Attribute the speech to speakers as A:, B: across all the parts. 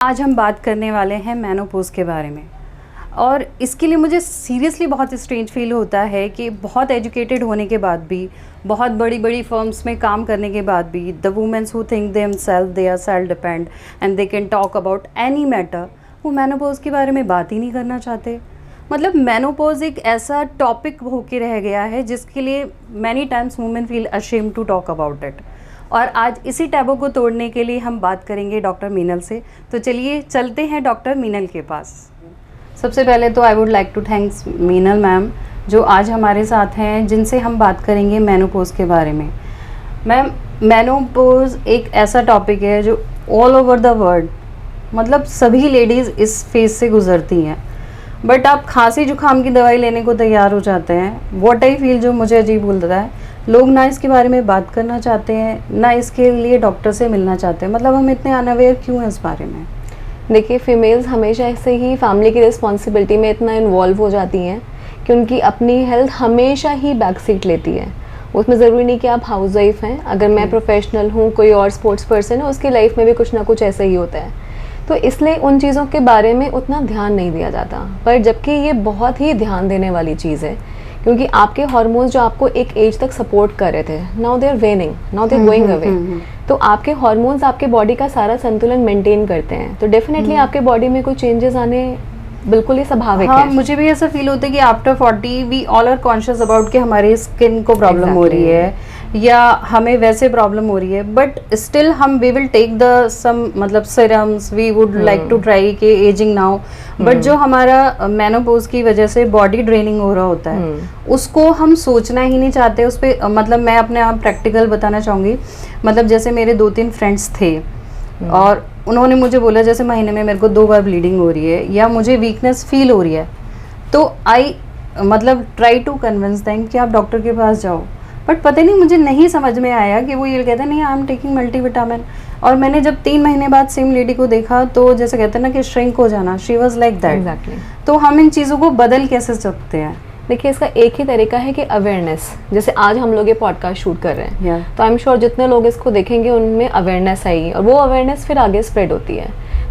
A: आज हम बात करने वाले हैं मेनोपॉज के बारे में। और इसके लिए मुझे सीरियसली बहुत स्ट्रेंज फील होता है कि बहुत एजुकेटेड होने के बाद भी, बहुत बड़ी बड़ी फर्म्स में काम करने के बाद भी, the womens who think themselves they are self depend and they can talk about any matter, वो मेनोपॉज के बारे में बात ही नहीं करना चाहते। मतलब मेनोपॉज एक ऐसा टॉपिक होके रह गया है जिसके लिए many times women feel ashamed to talk about it. और आज इसी टैबू को तोड़ने के लिए हम बात करेंगे डॉक्टर मीनल से। तो चलिए चलते हैं डॉक्टर मीनल के पास। सबसे पहले तो I would like to thanks Meenal ma'am जो आज हमारे साथ हैं, जिनसे हम बात करेंगे मेनोपॉज के बारे में। मैम, मेनोपॉज एक ऐसा टॉपिक है जो ऑल ओवर द वर्ल्ड, मतलब सभी लेडीज़ इस फेज से गुजरती हैं, बट आप खांसी जुकाम की दवाई लेने को तैयार हो जाते हैं। व्हाट आई फील, जो मुझे अजीब बोलता है, लोग ना इसके बारे में बात करना चाहते हैं, ना इसके लिए डॉक्टर से मिलना चाहते हैं। मतलब हम इतने अनअवेयर क्यों हैं इस बारे में?
B: देखिए, फीमेल्स हमेशा से ही फैमिली की रिस्पॉन्सिबिलिटी में इतना इन्वॉल्व हो जाती हैं कि उनकी अपनी हेल्थ हमेशा ही बैक सीट लेती है। उसमें ज़रूरी नहीं कि आप हाउस वाइफ हैं, अगर मैं प्रोफेशनल हूँ, कोई और स्पोर्ट्स पर्सन है, उसकी लाइफ में भी कुछ ना कुछ ऐसा ही होता है। तो इसलिए उन चीज़ों के बारे में उतना ध्यान नहीं दिया जाता, पर जबकि ये बहुत ही ध्यान देने वाली चीज़ है, क्योंकि आपके हार्मोन्स जो आपको एक एज तक सपोर्ट कर रहे थे, now they are waning, now they are going away. तो आपके हार्मोन्स आपके बॉडी का सारा संतुलन मेंटेन करते हैं, तो डेफिनेटली आपके बॉडी में कोई चेंजेस आने बिल्कुल ही स्वाभाविक है।
A: मुझे भी ऐसा फील होता है कि after 40 we all are conscious about कि हमारी स्किन को प्रॉब्लम हो रही है या हमें वैसे प्रॉब्लम हो रही है, बट स्टिल हम we will take the some मतलब serums, we would like to try के एजिंग नाउ, बट जो हमारा मेनोपॉज की वजह से बॉडी ड्रेनिंग हो रहा होता है उसको हम सोचना ही नहीं चाहते उस पर। मतलब मैं अपने आप प्रैक्टिकल बताना चाहूँगी। मतलब जैसे मेरे 2-3 फ्रेंड्स थे और उन्होंने मुझे बोला जैसे महीने में मेरे को 2 बार ब्लीडिंग हो रही है या मुझे वीकनेस फील हो रही है, तो आई मतलब ट्राई टू कन्विंस देम कि आप डॉक्टर के पास जाओ, बट पता नहीं मुझे नहीं समझ में आया कि वो ये कहते हैं नहीं आई एम टेकिंग मल्टीविटामिन। और मैंने जब 3 महीने बाद सेम लेडी को देखा तो जैसे कहते हैं ना कि श्रिंक हो जाना, शी वाज लाइक दैट। तो हम इन चीज़ों को बदल कैसे सकते हैं?
B: देखिए, इसका एक ही तरीका है कि अवेयरनेस। जैसे आज हम लोग ये पॉडकास्ट शूट कर रहे हैं तो आई एम श्योर जितने लोग इसको देखेंगे उनमें अवेयरनेस आएगी और वो अवेयरनेस फिर आगे स्प्रेड होती है।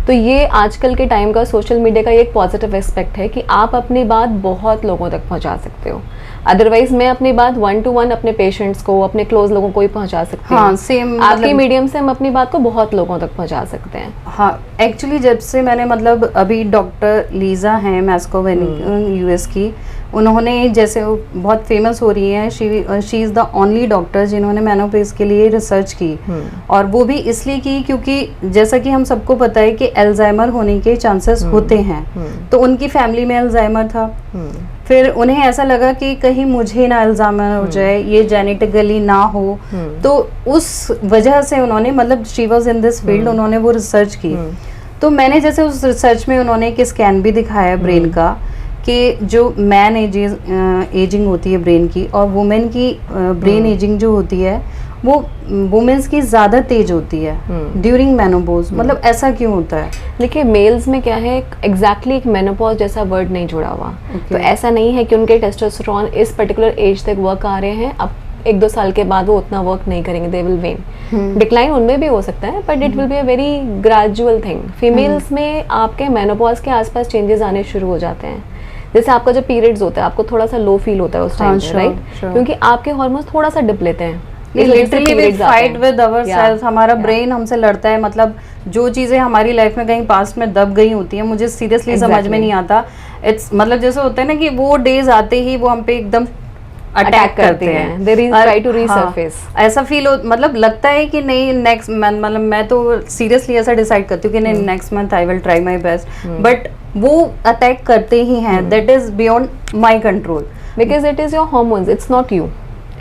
B: तो ये आजकल के टाइम का सोशल मीडिया का एक पॉजिटिव एस्पेक्ट है कि आप अपनी बात बहुत लोगों तक पहुंचा सकते हो। अदरवाइज मैं अपनी बात 1-to-1 अपने पेशेंट्स को, अपने क्लोज लोगों को ही पहुंचा सकती हूँ।
A: हाँ, सेम
B: आपके मीडियम से हम अपनी बात को बहुत लोगों तक पहुंचा सकते हैं।
A: हाँ, एक्चुअली जब से मैंने मतलब अभी डॉक्टर लीजा हैं मैस्कोवेनी यूएस की, उन्होंने जैसे वो बहुत फेमस हो रही हैं, she is the only doctor जिन्होंने मेनोपॉज के लिए रिसर्च की। और वो भी इसलिए की क्योंकि जैसा कि हम सबको पता है कि अल्जाइमर होने के चांसेस होते हैं, तो उनकी फैमिली में अल्जाइमर था। फिर उन्हें ऐसा लगा कि कहीं मुझे ना अल्जाइमर हो जाए, ये जेनेटिकली ना हो, तो उस वजह से उन्होंने मतलब she was in this field, उन्होंने वो रिसर्च की। तो मैंने जैसे उस रिसर्च में उन्होंने एक स्कैन भी दिखाया ब्रेन का कि जो मैन एजिंग होती है ब्रेन की और वुमेन की ब्रेन एजिंग जो होती है वो वुमेन्स की ज़्यादा तेज होती है ड्यूरिंग मेनोपॉज। मतलब ऐसा क्यों होता है?
B: देखिए, मेल्स में क्या है, एग्जैक्टली एक मेनोपॉज जैसा वर्ड नहीं जुड़ा हुआ। तो ऐसा नहीं है कि उनके टेस्टोस्टेरोन इस पर्टिकुलर एज तक वर्क आ रहे हैं, अब 1-2 साल के बाद वो उतना वर्क नहीं करेंगे, दे विल वेन। डिक्लाइन उनमें भी हो सकता है, but it will be a very gradual thing. Females में आपके मेनोपॉज के आसपास चेंजेस आने शुरू हो जाते हैं। जैसे आपका जब पीरियड्स होता है आपको थोड़ा सा लो फील होता है उस टाइम पे, राइट? क्योंकि आपके हार्मोन्स थोड़ा सा डिप लेते हैं।
A: Literally we fight with ourself, हमारा ब्रेन हमसे लड़ता है। मतलब जो चीज़ें हमारी लाइफ में कहीं पास्ट में दब गई होती हैं, मुझे सीरियसली समझ में नहीं आता। इट्स मतलब जैसे होता है ना कि वो डेज आते ही वो हम पे एकदम अटैक करते हैं,
B: they try to resurface।
A: ऐसा फील हो, मतलब लगता है कि नहीं नेक्स्ट मंथ, मतलब मैं तो सीरियसली ऐसा डिसाइड करती हूँ कि नहीं next month I will try my best, but वो अटैक करते ही हैं। That is beyond my control
B: because it is your hormones, it's not you.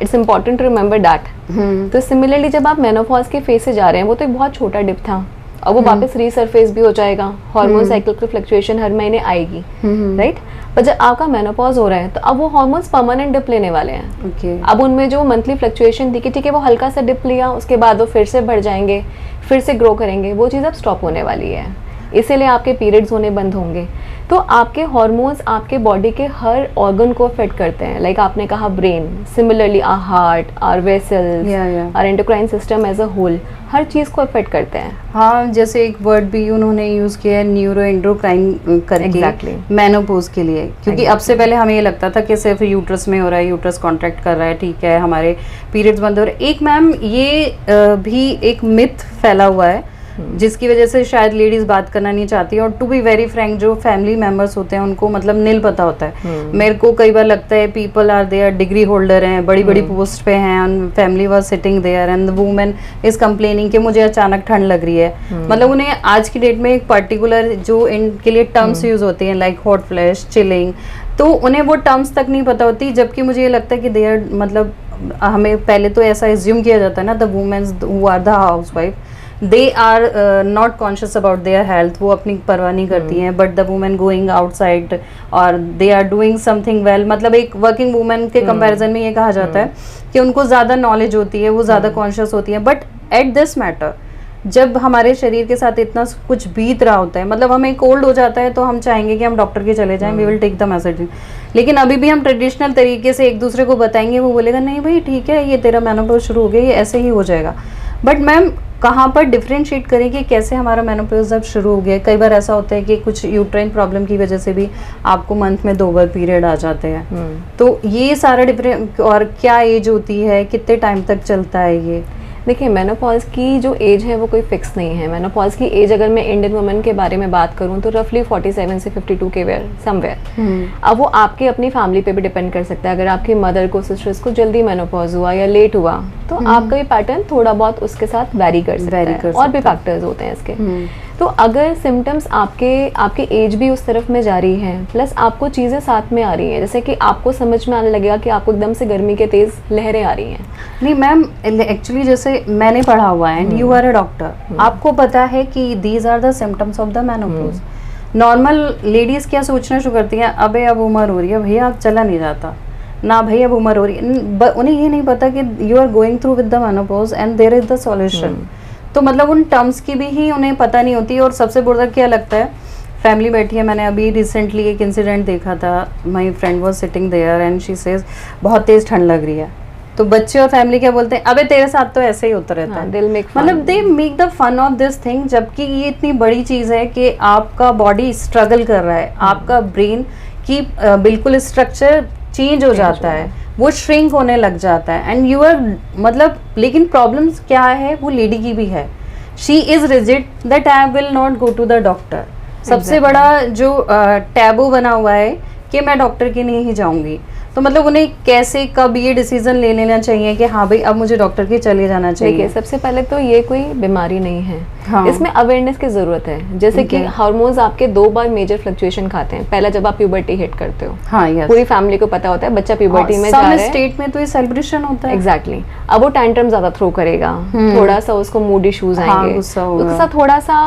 B: It's important to remember that. तो सिमिलरली जब आप मेनोपॉज के फेज से जा रहे हैं, वो तो एक बहुत छोटा डिप था और वो वापस रीसरफेस भी हो जाएगा। हार्मोन साइकिल की फ्लक्चुएशन हर महीने आएगी, राइट? पर जब आपका मेनोपॉज हो रहा है तो अब वो हार्मोन्स परमानेंट डिप लेने वाले हैं। अब उनमें जो मंथली फ्लक्चुएशन थी कि ठीक है वो हल्का सा डिप लिया, उसके बाद वो फिर से बढ़ जाएंगे, फिर से ग्रो करेंगे, वो चीज़ अब स्टॉप होने वाली है। इसीलिए आपके पीरियड्स होने बंद होंगे। तो आपके हॉर्मोन्स आपके बॉडी के हर ऑर्गन को अफेक्ट करते हैं, लाइक आपने कहा brain, similarly our heart, our vessels, our endocrine system as a whole, हर चीज़ को अफेक्ट करते हैं।
A: हाँ, जैसे एक वर्ड भी उन्होंने यूज़ किया है न्यूरो एंडोक्राइन करके मेनोपॉज के लिए, क्योंकि अब से पहले हमें ये लगता था कि सिर्फ यूट्रस में हो रहा है, यूट्रस कॉन्ट्रैक्ट कर रहा है, ठीक है, हमारे पीरियड्स बंद हो रहे हैं। एक मैम ये भी एक मिथ फैला हुआ है जिसकी वजह से शायद लेडीज बात करना नहीं चाहती, और टू बी वेरी फ्रैंक जो फैमिली मेंबर्स होते हैं उनको मतलब नील पता होता है। मेरे को कई बार लगता है people are there, degree holder हैं, बड़ी बड़ी पोस्ट पे हैं, and family was sitting there and the woman is complaining कि मुझे अचानक ठंड लग रही है। मतलब उन्हें आज की डेट में एक पर्टिकुलर जो इनके लिए टर्म्स यूज होती हैं लाइक हॉट फ्लैश, चिलिंग, तो उन्हें वो टर्म्स तक नहीं पता होती, जबकि मुझे ये लगता है कि दे आर मतलब हमें पहले तो ऐसा एज्यूम किया जाता है ना, the womens who are the housewife they are not conscious about their health, वो अपनी परवाह नहीं करती हैं, but the women going outside और they are doing something well, मतलब एक वर्किंग वुमेन के कंपैरिजन में ये कहा जाता है कि उनको ज़्यादा नॉलेज होती है, वो ज़्यादा कॉन्शियस होती है। बट एट दिस मैटर जब हमारे शरीर के साथ इतना कुछ बीत रहा होता है, मतलब हमें कोल्ड हो जाता है तो हम चाहेंगे कि हम डॉक्टर के चले जाएं, we will take the message, लेकिन अभी भी हम ट्रेडिशनल तरीके से एक दूसरे को बताएंगे, वो बोलेगा नहीं भाई ठीक है, ये तेरा मेनोपॉज शुरू हो गया, ये ऐसे ही हो जाएगा। बट मैम कहाँ पर डिफ्रेंशिएट करें कि कैसे हमारा मेनोपॉज अब शुरू हो गया? कई बार ऐसा होता है कि कुछ यूट्राइन प्रॉब्लम की वजह से भी आपको मंथ में 2 बार पीरियड आ जाते हैं, तो ये सारा डिफरेंट, और क्या एज होती है, कितने टाइम तक चलता है ये?
B: देखिए, मेनोपॉज की जो एज है वो कोई फिक्स नहीं है। मेनोपॉज की एज अगर मैं इंडियन वुमेन के बारे में बात करूं तो रफली 47 से 52 के समवेयर। अब वो आपकी अपनी फैमिली पे भी डिपेंड कर सकता है। अगर आपकी मदर को, सिस्टर्स को जल्दी मेनोपॉज हुआ या लेट हुआ तो आपका ये पैटर्न थोड़ा बहुत उसके साथ वेरी कर सकता है। और भी फैक्टर्स होते हैं इसके। तो अगर सिम्टम्स आपके एज भी उस तरफ में जा रही है, प्लस आपको चीज़ें साथ में आ रही हैं, जैसे कि आपको समझ में आने लगेगा कि आपको एकदम से गर्मी के तेज लहरें आ रही हैं।
A: नहीं मैम, एक्चुअली जैसे मैंने पढ़ा हुआ है and you are a doctor, आपको पता है कि these are the symptoms of the menopause. Normal ladies क्या सोचना शुरू करती हैं, अबे अब उम्र हो रही है भैया, अब चला नहीं जाता ना भाई, अब उम्र हो रही है। उन्हें ये नहीं पता कि you are going through with the menopause and there is the solution. तो मतलब उन टर्म्स की भी ही उन्हें पता नहीं होती। और सबसे बुरा क्या लगता है, फैमिली बैठी है, मैंने अभी रिसेंटली एक इंसिडेंट देखा था, my friend was sitting there and she says बहुत तेज ठंड लग रही है, तो बच्चे और फैमिली क्या बोलते हैं, अबे तेरे साथ तो ऐसे ही होता रहता है, मतलब they make the fun of this thing, जबकि ये इतनी बड़ी चीज़ है कि आपका बॉडी स्ट्रगल कर रहा है, आपका ब्रेन की बिल्कुल स्ट्रक्चर चेंज हो जाता है, वो श्रिंक होने लग जाता है एंड यू आर मतलब, लेकिन प्रॉब्लम्स क्या है वो लेडी की भी है, she is rigid that I will not go to the doctor. सबसे बड़ा जो टैबू बना हुआ है कि मैं डॉक्टर के नहीं ही जाऊंगी। तो मतलब उन्हें कैसे कब ये डिसीजन ले लेना चाहिए कि हाँ भाई अब मुझे डॉक्टर के चले जाना चाहिए?
B: देखिए, सबसे पहले तो ये कोई बीमारी नहीं है। हाँ। इसमें अवेयरनेस की जरूरत है। जैसे कि हार्मोन्स आपके 2 बार मेजर फ्लक्चुएशन खाते हैं। पहला जब आप प्यूबर्टी हिट करते हो,
A: हाँ, yes.
B: पूरी फैमिली को पता होता है बच्चा प्यूबर्टी में जा रहा है,
A: स्टेट में तो ये सेलिब्रेशन होता है।
B: एग्जैक्टली। अब वो टैंट्रम ज्यादा थ्रो करेगा, थोड़ा सा उसको मूड इश्यूज आएंगे, उसके साथ थोड़ा सा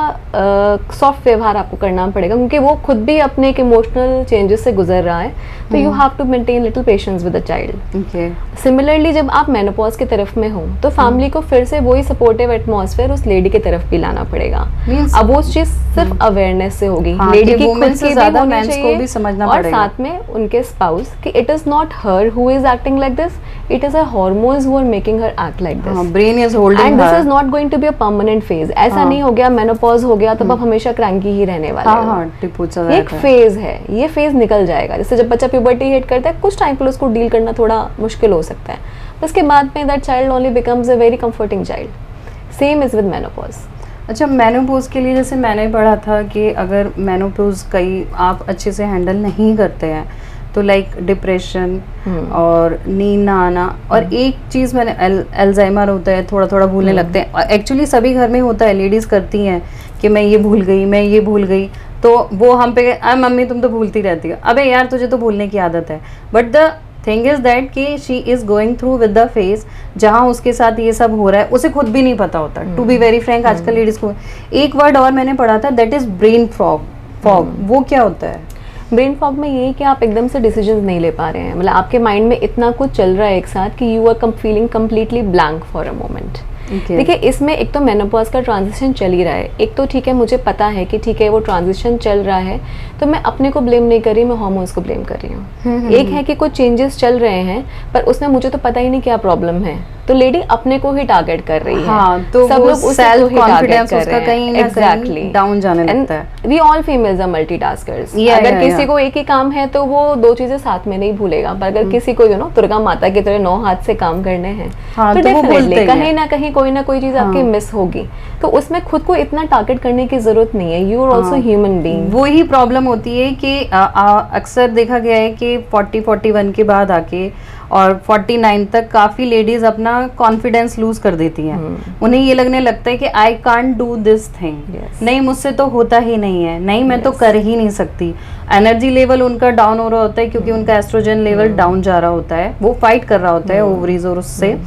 B: सॉफ्ट व्यवहार आपको करना पड़ेगा, क्योंकि वो खुद भी अपने एक इमोशनल चेंजेस से गुजर रहा है। तो you have to maintain little patience with the child. Similarly जब आप मेनोपॉज की तरफ में हो तो फैमिली को फिर से वही सपोर्टिव एटमॉस्फेयर उस लेडी की तरफ भी लाना पड़ेगा। अब वो चीज सिर्फ अवेयरनेस से होगी, लेडी की खुद की भी होनी चाहिए भी समझना और साथ में उनके स्पाउस कि it is not her who is acting like this, it is her hormones who are making her act like this.
A: Brain is holding
B: and
A: her.
B: this is not going to be a permanent phase. ऐसा नहीं हो गया menopause हो गया तो आप हमेशा cranky ही रहने वाले हो। एक फेज है, ये फेज निकल जाएगा। जैसे जब बच्चा प्यूबर्टी हिट करता है, कुछ टाइम के लिए उसको डील करना थोड़ा मुश्किल हो सकता है, उसके बाद में that child only becomes a very comforting child. Same is with menopause.
A: अच्छा, मेनोपॉज के लिए जैसे मैंने पढ़ा था कि अगर मेनोपॉज कई आप अच्छे से हैंडल नहीं करते हैं तो लाइक डिप्रेशन और नींद ना आना, और एक चीज़ मैंने अल्जाइमर होता है, थोड़ा थोड़ा भूलने लगते हैं। एक्चुअली सभी घर में होता है, लेडीज़ करती हैं कि मैं ये भूल गई, मैं ये भूल गई, तो वो हम पे मम्मी तुम तो भूलती रहती हो, अबे यार तुझे तो भूलने की आदत है। But the thing is that कि she is going through with the phase जहाँ उसके साथ ये सब हो रहा है, उसे खुद भी नहीं पता होता। टू बी वेरी फ्रैंक, आजकल लेडीज़ को एक वर्ड और मैंने पढ़ा था, दैट इज़ ब्रेन फॉग। वो क्या होता है?
B: ब्रेन फॉग में ये कि आप एकदम से डिसीजंस नहीं ले पा रहे हैं, मतलब आपके माइंड में इतना कुछ चल रहा है एक साथ कि you are feeling completely blank for a moment.
A: Okay.
B: देखिए इसमें एक तो मेनोपॉज का ट्रांजिशन चल ही रहा है, एक तो ठीक है मुझे पता है कि ठीक है वो ट्रांजिशन चल रहा है, तो मैं अपने को ब्लेम नहीं कर रही, मैं हार्मोन्स को ब्लेम कर रही हूँ। एक है कि कुछ चेंजेस चल रहे हैं पर उसमें मुझे तो पता ही नहीं क्या प्रॉब्लम है, तो लेडी अपने को ही टारगेट कर रही है।
A: हाँ, तो
B: सब
A: वो
B: लोग उसी
A: सेल्फ
B: को ही टारगेट
A: कॉन्फिडेंस
B: कर
A: उसका
B: रहे
A: कहीं
B: हैं।
A: ना कहीं डाउन जाने लगता है।
B: We all females are multitaskers.
A: Yeah,
B: अगर
A: yeah,
B: किसी
A: yeah.
B: को एक ही काम है तो वो दो चीजें साथ में नहीं भूलेगा, पर अगर किसी को दुर्गा माता की तरह 9 हाथ से काम करने हैं
A: हाँ,
B: तो
A: तो वो
B: डेफिनेटली
A: बोलते ही
B: कहीं
A: हैं।
B: ना कहीं कोई ना कोई चीज आपकी मिस होगी, तो उसमें खुद को इतना टारगेट करने की जरूरत नहीं है। You are also human being.
A: वो ही प्रॉब्लम होती है कि अक्सर देखा गया है कि 40-41 के बाद आके और 49 तक काफी लेडीज अपना कॉन्फिडेंस लूज कर देती हैं। उन्हें ये लगने लगता है कि I can't do this thing,
B: Yes.
A: नहीं मुझसे तो होता ही नहीं है, नहीं मैं तो कर ही नहीं सकती। एनर्जी लेवल उनका डाउन हो रहा होता है क्योंकि उनका एस्ट्रोजन लेवल डाउन जा रहा होता है, वो फाइट कर रहा होता है ओवरीज और उससे।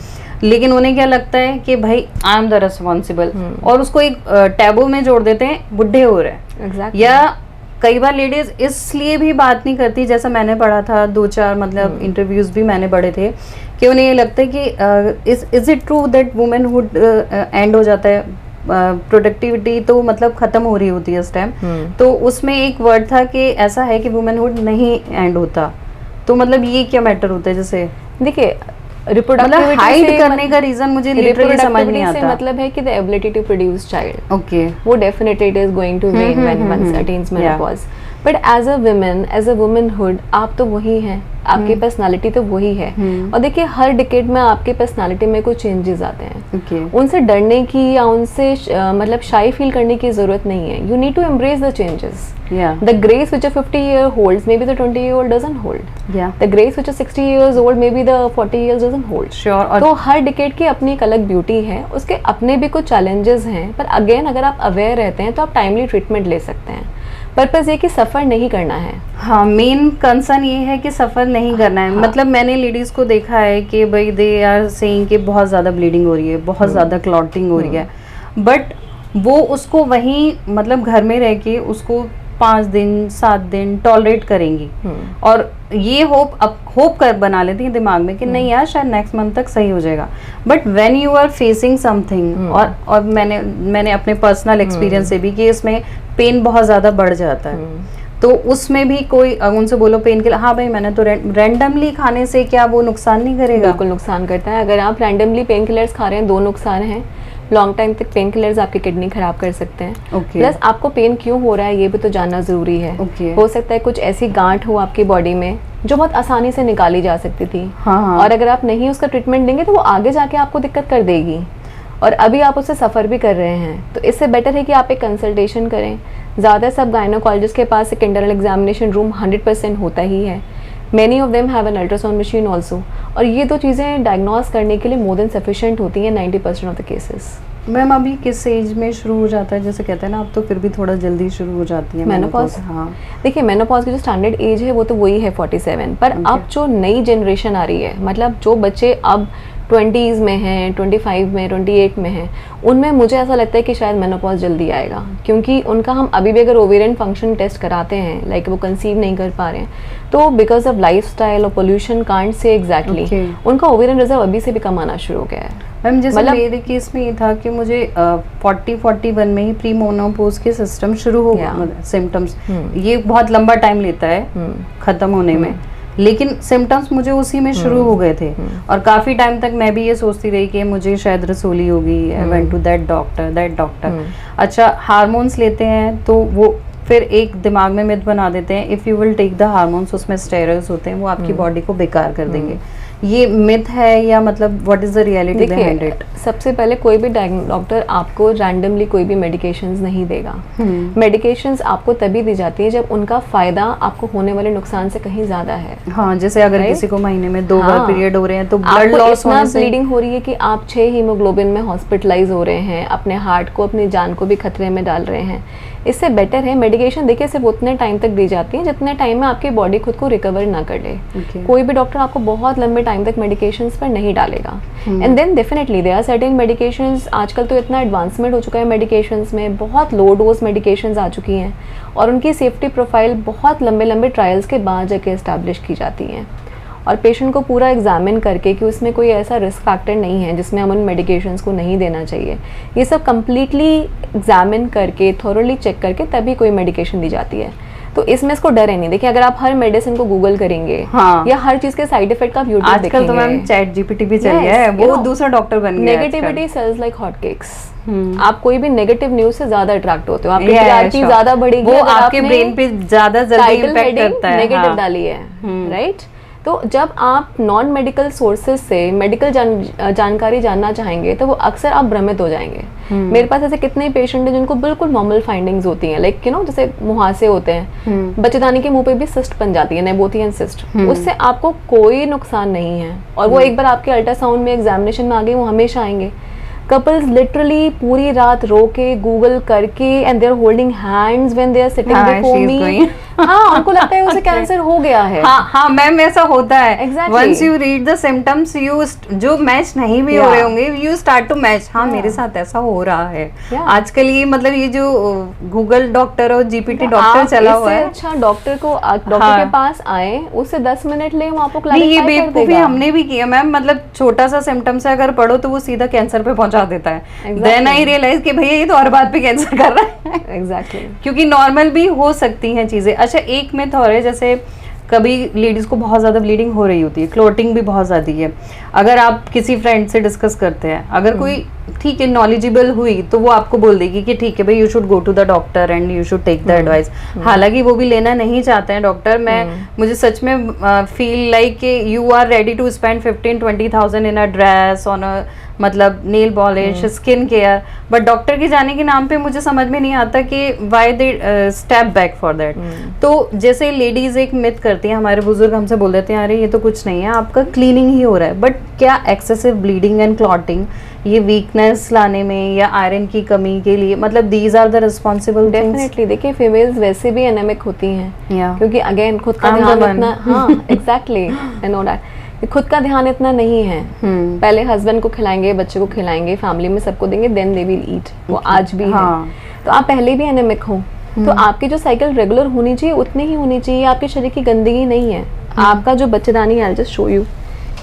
A: लेकिन उन्हें क्या लगता है कि भाई आई एम द रिस्पॉन्सिबल, और उसको एक टैबू में जोड़ देते हैं, बुढ़े हो रहे हैं।
B: Exactly.
A: या कई बार लेडीज इसलिए भी बात नहीं करती, जैसा मैंने पढ़ा था 2-4 मतलब इंटरव्यूज भी मैंने पढ़े थे, कि उन्हें ये लगता है कि is it true that womanhood and हो जाता है, प्रोडक्टिविटी तो मतलब खत्म हो रही होती है इस टाइम। तो उसमें एक वर्ड था कि ऐसा है कि वुमेनहुड नहीं एंड होता, तो मतलब ये क्या मैटर होता है? जैसे
B: देखिए
A: मतलब हाइड करने का रीजन मुझे लिटरली समझ नहीं
B: से
A: आता।
B: मतलब है कि the ability to produce child,
A: okay,
B: वो definitely it is going to wane when once attains menopause. But as a women, as a womanhood, आप तो वही हैं, आपकी पर्सनालिटी तो वही है। और देखिए हर डिकेड में आपके पर्सनालिटी में कुछ चेंजेस आते हैं।
A: ओके,
B: उनसे डरने की या उनसे मतलब शाई फील करने की जरूरत नहीं है। You need to embrace the changes.
A: या
B: The grace which a 50-year holds, maybe the 20-year-old doesn't hold.
A: या
B: The grace which a 60 years old, maybe the 40 years doesn't hold.
A: Sure. और
B: तो हर डिकेड की अपनी एक अलग ब्यूटी है, उसके अपने भी कुछ चैलेंजेस हैं, पर अगेन अगर आप अवेयर रहते हैं तो आप टाइमली ट्रीटमेंट ले सकते हैं। पर्पस ये कि सफ़र नहीं करना है।
A: हाँ, मेन कंसर्न ये है कि सफ़र नहीं करना है। मतलब मैंने लेडीज़ को देखा है कि भाई दे आर सेइंग कि बहुत ज़्यादा ब्लीडिंग हो रही है, बहुत ज़्यादा क्लॉटिंग हो रही है, बट वो उसको वहीं मतलब घर में रह के उसको 5 दिन 7 दिन टॉलरेट करेंगी, और ये होप कर बना लेती है दिमाग में कि नहीं यार शायद नेक्स्ट मंथ तक सही हो जाएगा। But when you are facing something, और मैंने अपने पर्सनल एक्सपीरियंस से भी कि इसमें पेन बहुत ज़्यादा बढ़ जाता है, तो उसमें भी कोई उनसे बोलो पेन के लिए, हाँ भाई मैंने तो रैंडमली खाने से क्या वो नुकसान नहीं करेगा?
B: बिल्कुल नुकसान करता है। अगर आप रैंडमली पेन किलर्स खा रहे हैं, 2 नुकसान हैं। लॉन्ग टाइम तक पेन किलर्स आपकी किडनी खराब कर सकते हैं।
A: Okay.
B: प्लस आपको पेन क्यों हो रहा है ये भी तो जानना जरूरी है।
A: Okay.
B: हो सकता है कुछ ऐसी गांठ हो आपकी बॉडी में जो बहुत आसानी से निकाली जा सकती थी।
A: हाँ।
B: और अगर आप नहीं उसका ट्रीटमेंट देंगे तो वो आगे जाके आपको दिक्कत कर देगी, और अभी आप उससे सफ़र भी कर रहे हैं। तो इससे बेटर है कि आप एक कंसल्टेशन करें। ज़्यादा सब गायनोकोलॉजिस्ट के पास एक इंटरनल एग्जामिनेशन रूम 100% होता ही है। Many of them have an ultrasound machine also, और ये 2 चीज़ें डायग्नोस करने के लिए मोर देन सफिशिएंट होती हैं 90% ऑफ द केसेस।
A: मैम अभी किस एज में शुरू हो जाता है? जैसे कहते हैं ना, अब तो फिर भी थोड़ा जल्दी शुरू हो जाती है
B: मेनोपॉज।
A: हाँ,
B: देखिए मेनोपॉज की जो स्टैंडर्ड एज है वो तो वही है 47, पर अब जो नई जनरेशन आ रही है, मतलब जो बच्चे अब 20s में हैं, 25 में, 28 में हैं, उनमें मुझे ऐसा लगता है कि शायद मेनोपॉज जल्दी आएगा, क्योंकि उनका हम अभी भी अगर ओवेरियन फंक्शन टेस्ट कराते हैं, लाइक वो कंसीव नहीं कर पा रहे हैं, तो बिकॉज ऑफ लाइफस्टाइल और पोल्यूशन कांट से एग्जैक्टली उनका ओवेरियन रिजर्व अभी से भी कम आना शुरू हो गया है।
A: मैम जैसे मेरे केस में ये था कि मुझे 40-41 में ही प्री मोनोपोज के सिस्टम शुरू हो गया, सिम्टम्स। ये बहुत लंबा टाइम लेता है खत्म होने में, लेकिन सिम्टम्स मुझे उसी में शुरू हो गए थे, और काफी टाइम तक मैं भी ये सोचती रही कि मुझे शायद रसोली होगी। I went to that doctor. अच्छा, हार्मोन्स लेते हैं तो वो फिर एक दिमाग में मिथ बना देते हैं, if you will take the hormones, उसमें स्टेरॉइड्स होते हैं, वो आपकी बॉडी को बेकार कर देंगे। ये मिथ है या मतलब what is the reality behind it?
B: सबसे पहले कोई भी डॉक्टर आपको रैंडमली कोई भी मेडिकेशंस नहीं देगा। मेडिकेशंस आपको तभी दी जाती है जब उनका फायदा आपको होने वाले नुकसान से कहीं ज्यादा है।
A: हाँ, जैसे अगर किसी को महीने में 2 बार पीरियड हो रहे हैं तो ब्लड लॉस होने से
B: ब्लीडिंग हो रही है कि आप 6 हीमोग्लोबिन में हॉस्पिटलाइज हो रहे हैं, अपने हार्ट को, अपनी जान को भी खतरे में डाल रहे हैं। इससे बेटर है मेडिकेशन देखिए सिर्फ उतने टाइम तक दी जाती है जितने टाइम में आपकी बॉडी खुद को रिकवर ना कर ले। कोई भी डॉक्टर आपको बहुत लंबे टाइम तक मेडिकेशंस पर नहीं डालेगा। And then definitely there are certain medications, आजकल तो इतना एडवांसमेंट हो चुका है मेडिकेशंस में, बहुत लो डोज मेडिकेशंस आ चुकी हैं, और उनकी सेफ्टी प्रोफाइल बहुत लंबे लंबे ट्रायल्स के बाद जाके एस्टैब्लिश की जाती हैं। और पेशेंट को पूरा एग्जामिन करके कि उसमें कोई ऐसा रिस्क फैक्टर नहीं है जिसमें हम उन मेडिकेशंस को नहीं देना चाहिए, ये सब कम्प्लीटली एग्जामिन करके थोरली चेक करके तभी कोई मेडिकेशन दी जाती है। तो इसमें इसको डर है नहीं। देखिए अगर आप हर मेडिसिन को गूगल करेंगे या हर चीज के साइड इफेक्ट का यूट्यूब देखेंगे,
A: आजकल तो मैम चैट जीपीटी भी चल गया है, वो दूसरा डॉक्टर बन गया है।
B: Negativity sells like hotcakes. आप कोई भी नेगेटिव न्यूज से ज्यादा अट्रैक्ट होते हो, आपकी टीआरपी ज्यादा बढ़ेगी,
A: वो आपके ब्रेन पे ज्यादा जल्दी इंपैक्ट करता है।
B: नेगेटिव डाली है, राइट। तो जब आप नॉन मेडिकल सोर्सेज से मेडिकल जानकारी जानना चाहेंगे तो वो अक्सर आप भ्रमित हो जाएंगे। मेरे पास ऐसे कितने पेशेंट हैं जिनको बिल्कुल नॉर्मल फाइंडिंग्स होती हैं, लाइक जैसे मुहासे होते हैं, बच्चेदानी के मुंह पे भी सिस्ट बन जाती है, नेबोथियन सिस्ट, उससे आपको कोई नुकसान नहीं है और वो एक बार आपके अल्ट्रासाउंड में एग्जामिनेशन में आ गए, वो हमेशा आएंगे। कपल्स लिटरली पूरी रात रो के गूगल करके and they are holding hands when they are sitting before me. हाँ, उनको लगता है उसे कैंसर हो गया है।
A: हाँ मैम ऐसा होता है।
B: Exactly.
A: Once you read the symptoms, you जो मैच नहीं भी हो रहे होंगे, you start to match। हाँ मेरे साथ ऐसा हो रहा है। आजकल ये मतलब ये जो गूगल डॉक्टर और जीपीटी डॉक्टर चला हुआ है।
B: अच्छा डॉक्टर के पास आए, उससे 10 मिनट ले, वो आपको क्लैरिफाई
A: ये बेवकूफी हमने भी किया मैम। मतलब छोटा सा सिम्टम्स है अगर पढ़ो तो वो सीधा कैंसर पे पहुंचा देता है। देन आई रियलाइज कि भैया ये तो हर बात पे कैंसर कर रहा है।
B: एग्जैक्टली।
A: क्योंकि नॉर्मल भी हो सकती हैं चीजें। अच्छा एक मिथ और है, जैसे कभी लेडीज को बहुत ज्यादा ब्लीडिंग हो रही होती है, क्लोटिंग भी बहुत ज्यादा है, अगर आप किसी फ्रेंड से डिस्कस करते हैं, अगर कोई ठीक है नॉलेजेबल हुई तो वो आपको बोल देगी कि ठीक है भाई you should go to the doctor and you should take the advice. हालांकि वो भी लेना नहीं चाहते हैं डॉक्टर। मुझे सच में फील लाइक कि you are ready to spend 15-20,000 in a dress, on a मतलब nail polish, skin care, but doctor के जाने के नाम पे मुझे समझ में नहीं आता कि why they step back for that. तो जैसे लेडीज एक मिथ करती हैं, हमारे बुजुर्ग हमसे बोल देते हैं अरे ये तो कुछ नहीं है, आपका क्लीनिंग ही हो रहा है। बट क्या एक्सेसिव ब्लीडिंग एंड क्लॉटिंग ये वीकनेस लाने में या आयरन की कमी के लिए, मतलब these are the responsible?
B: Definitely. देखिए फीमेल्स वैसे भी एनेमिक होती हैं, क्योंकि अगेन खुद का ध्यान इतना, हाँ एग्जैक्टली, आई नो दैट, खुद का ध्यान इतना नहीं है। पहले हस्बैंड को खिलाएंगे, बच्चे को खिलाएंगे, फैमिली में सबको देंगे, देन दे विल ईट। वो आज भी है। तो आप पहले भी एनेमिक हो तो आपकी जो साइकिल रेगुलर होनी चाहिए उतनी ही होनी चाहिए। आपके शरीर की गंदगी नहीं है। आपका जो बच्चेदानी, आई जस्ट शो यू,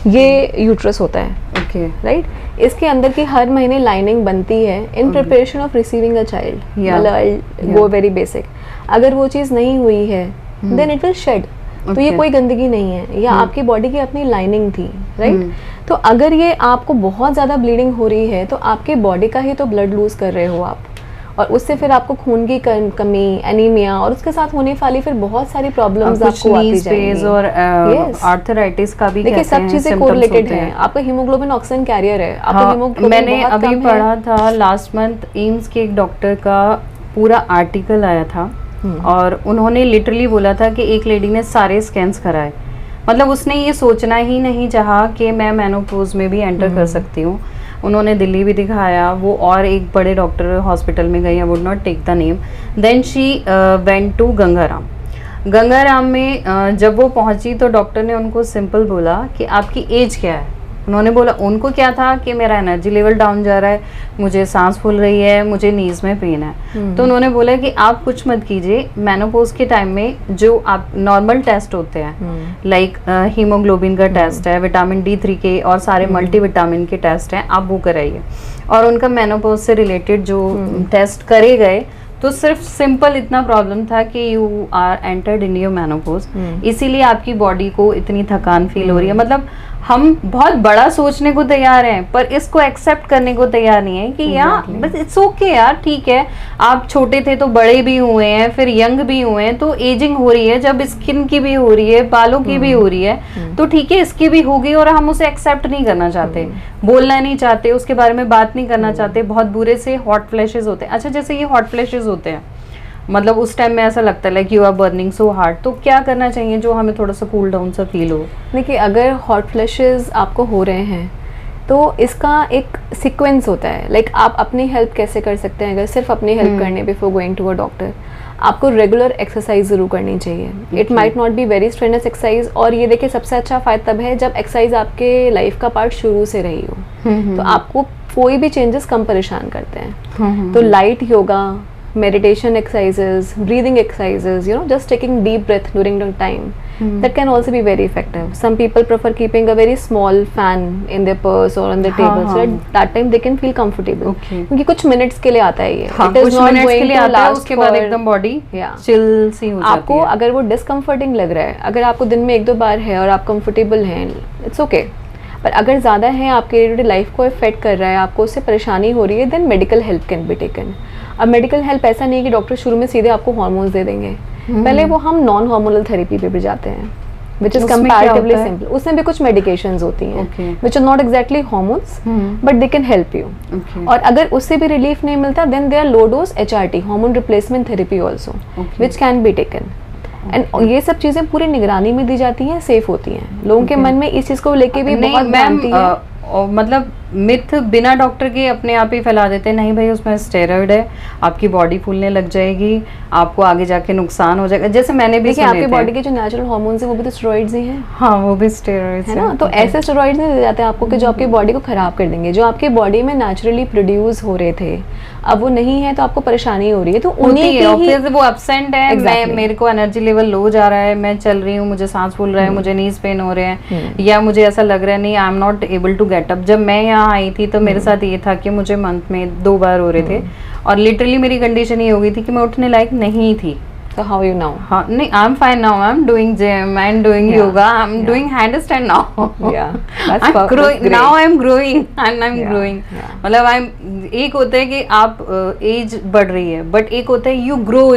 B: ये यूट्रस होता है, ओके राइट। इसके अंदर की हर महीने लाइनिंग बनती है in preparation of receiving a child. मतलब गो वेरी बेसिक। अगर वो चीज़ नहीं हुई है देन इट विल शेड। तो ये कोई गंदगी नहीं है, या आपकी बॉडी की अपनी लाइनिंग थी, राइट। तो अगर ये आपको बहुत ज़्यादा ब्लीडिंग हो रही है तो आपके बॉडी का ही तो ब्लड लूज कर रहे हो आप, और उससे फिर आपको खून की कमी, एनीमिया, और उसके साथ होने वाली फिर बहुत सारी प्रॉब्लम्स आपको आती जाएंगी।
A: और आर्थराइटिस का भी
B: देखिए सब चीजें कोरिलेटेड हैं। आपका हीमोग्लोबिन ऑक्सीजन कैरियर है, आपका हीमोग्लोबिन
A: मैंने अभी पढ़ा था लास्ट मंथ, एम्स के एक डॉक्टर का पूरा आर्टिकल आया था और उन्होंने लिटरली बोला था कि एक लेडी ने सारे स्कैन्स कराए, मतलब उसने ये सोचना ही नहीं चाहा कि मैं मेनोपॉज में भी एंटर कर सकती हूँ। उन्होंने दिल्ली भी दिखाया वो, और एक बड़े डॉक्टर हॉस्पिटल में गई, I would not take the name. Then she went to Gangaram में जब वो पहुंची तो डॉक्टर ने उनको सिंपल बोला कि आपकी एज क्या है। उन्होंने बोला, उनको क्या था कि मेरा एनर्जी लेवल डाउन जा रहा है, मुझे सांस फूल रही है, मुझे नीज में पेन है। तो उन्होंने बोला कि आप कुछ मत कीजिए, मेनोपॉज के टाइम में जो आप नॉर्मल टेस्ट होते हैं लाइक हीमोग्लोबिन का टेस्ट है, विटामिन D3 के और सारे मल्टीविटामिन के टेस्ट हैं, आप वो कराइए। और उनका मेनोपॉज से रिलेटेड जो टेस्ट करे गए तो सिर्फ सिंपल इतना प्रॉब्लम था कि you are entered in your menopause, इसीलिए आपकी बॉडी को इतनी थकान फील हो रही है। मतलब हम बहुत बड़ा सोचने को तैयार हैं पर इसको एक्सेप्ट करने को तैयार नहीं है कि यार बस इट्स ओके यार, ठीक है आप छोटे थे तो बड़े भी हुए हैं, फिर यंग भी हुए हैं, तो एजिंग हो रही है, जब स्किन की भी हो रही है, बालों की भी हो रही है, तो ठीक है इसकी भी होगी, और हम उसे एक्सेप्ट नहीं करना चाहते, बोलना नहीं चाहते, उसके बारे में बात नहीं करना चाहते। बहुत बुरे से हॉट फ्लैशेस होते हैं। अच्छा जैसे ये हॉट फ्लैशेस होते हैं, मतलब उस टाइम में ऐसा लगता है like you are burning so hard, तो क्या करना चाहिए जो हमें थोड़ा सा कूल डाउन सा फील हो?
B: देखिए अगर हॉट फ्लैशेस आपको हो रहे हैं तो इसका एक सीक्वेंस होता है। लाइक आप अपनी हेल्प कैसे कर सकते हैं? अगर सिर्फ अपनी हेल्प करने before going to a doctor, आपको रेगुलर एक्सरसाइज जरूर करनी चाहिए। It might not be very strenuous exercise, और ये देखिए सबसे अच्छा फायदा तब है जब एक्सरसाइज आपके लाइफ का पार्ट शुरू से रही हो। तो आपको कोई भी चेंजेस कम परेशान करते हैं। तो light yoga, meditation exercises, breathing exercises, you know, just taking deep breath during the time, that can also be very effective. Some people prefer keeping a very small fan in their purse or on the table, so at that time they can feel comfortable.
A: क्योंकि
B: कुछ minutes के लिए आता है ये,
A: हाँ, कुछ minutes के लिए आता है, उसके बाद एकदम बॉडी चिल सी हो जाती है।
B: आपको अगर वो डिस्कम्फर्टिंग लग रहा है, अगर आपको दिन में 1-2 बार है और आप कंफर्टेबल हैं, इट्स ओके। पर अगर ज़्यादा है, आपके डे लाइफ को इफेक्ट कर रहा है, आपको उससे परेशानी हो रही है, then medical help can be taken. अब मेडिकल हेल्प ऐसा नहीं है कि डॉक्टर शुरू में सीधे आपको हार्मोन्स दे देंगे, पहले वो हम नॉन हार्मोनल थेरेपी पे भी जाते हैं, विच इज कंपैरेटिवली सिंपल। उसमें भी कुछ मेडिकेशंस होती हैं which are not exactly hormones, but they can help you. और अगर उससे भी रिलीफ नहीं मिलता, then they are low dose HRT, hormone replacement therapy also, which can be taken. And ये सब चीजें पूरी निगरानी में दी जाती हैं, सेफ होती हैं। लोगों के मन में इस चीज को लेके भी बहुत भ्रांति है,
A: मतलब मिथ बिना डॉक्टर के अपने आप ही फैला देते हैं, नहीं भाई उसमें स्टेरॉइड है, आपकी बॉडी फूलने लग जाएगी, आपको आगे जाके नुकसान हो जाएगा। जैसे मैंने भी सुने
B: आपकी बॉडी के जो नेचुरल हार्मोन्स हैं वो भी तो स्टेरॉइड्स ही हैं।
A: हाँ, वो भी स्टेरॉइड्स
B: है ना। तो ऐसे स्टेरॉइड्स नहीं दिए जाते आपको कि जो आपकी बॉडी को खराब कर देंगे। जो आपकी बॉडी में नेचुरली प्रोड्यूस हो रहे थे, अब वो नहीं है, तो आपको परेशानी हो रही है। तो उन्हीं की ही
A: वो एब्सेंट है, मैं मेरे को एनर्जी लेवल लो जा रहा है, मैं चल रही हूँ, मुझे सांस फूल रहा है, मुझे नीज पेन हो रहे हैं, या मुझे ऐसा लग रहा है नहीं I am not able to get up. जब मैं यहाँ आई थी तो मेरे साथ ये था कि मुझे मंथ में 2 बार हो रहे थे, और लिटरली मेरी कंडीशन ये हो गई थी कि मैं उठने लायक नहीं थी।
B: So how are you now?
A: हाँ, नहीं, I'm fine now. I'm doing gym, I'm doing yoga, I'm doing handstand now.
B: Yeah, that's
A: I'm growing.
B: great.
A: Now I'm growing and I'm growing. मतलब एक होता है कि आप एज बढ़ रही है, बट एक होता है you grow